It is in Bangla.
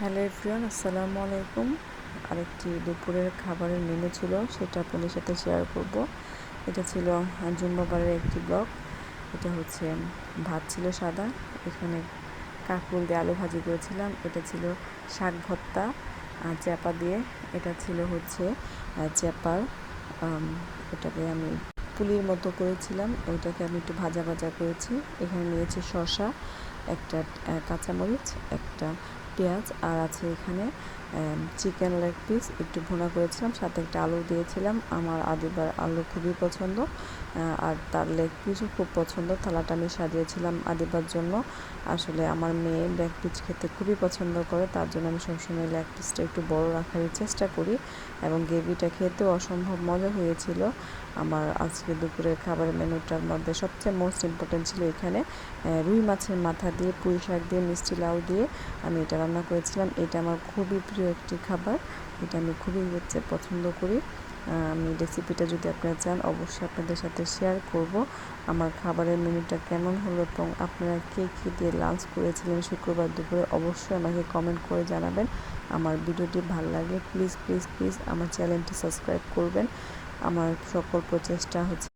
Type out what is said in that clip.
হ্যালো এভরিওয়ান, আসসালামু আলাইকুম। আরেকটি দুপুরের খাবারের মেনু ছিল, সেটা আপনাদের সাথে শেয়ার করব। এটা ছিল জুম্মাবারের একটি ব্লগ। এটা হচ্ছে ভাত ছিল সাদা, এখানে কাঁকরোল দিয়ে আলু ভাজি করেছিলাম। এটা ছিল শাক ভর্তা চ্যাপা দিয়ে। এটা ছিল হচ্ছে চ্যাপার, এটাকে আমি পুলির মতো করেছিলাম, ওইটাকে আমি একটু ভাজা ভাজা করেছি। এখানে নিয়েছি শসা, একটা কাঁচামরিচ, একটা পেঁয়াজ, আর আছে এখানে চিকেন লেগ পিস একটু ভুনা করেছিলাম, সাথে একটা আলু দিয়েছিলাম। আমার আদিবার আলু খুবই পছন্দ, আর তার লেগ পিসও খুব পছন্দ। থালাটা আমি সাজিয়েছিলাম আদিবার জন্য। আসলে আমার মেয়ে লেগ পিস খেতে খুবই পছন্দ করে, তার জন্য আমি সবসময় লেগ পিসটা একটু বড় রাখার চেষ্টা করি, এবং গ্রেভিটা খেতেও অসম্ভব মজা হয়েছিল। আমার আজকে দুপুরের খাবারের মেনুটার মধ্যে সবচেয়ে মোস্ট ইম্পর্টেন্ট ছিল এখানে রুই মাছের মাথা দিয়ে পুঁই শাক দিয়ে মিষ্টি লাউ দিয়ে আমি এটা রান্না করেছিলাম। এটা আমার খুবই প্রিয় একটি খাবার, এটা আমি খুবই পছন্দ করি। আমি রেসিপিটা যদি আপনারা চান অবশ্যই আপনাদের সাথে শেয়ার করব। আমার খাবারের মেনুটা কেমন হলো এবং আপনারা কে কী দিয়ে লাঞ্চ করেছিলেন শুক্রবার দুপুরে অবশ্যই আমাকে কমেন্ট করে জানাবেন। আমার ভিডিওটি ভালো লাগলে প্লিজ প্লিজ প্লিজ আমার চ্যানেলটি সাবস্ক্রাইব করবেন। আমার সকল প্রচেষ্টা হচ্ছে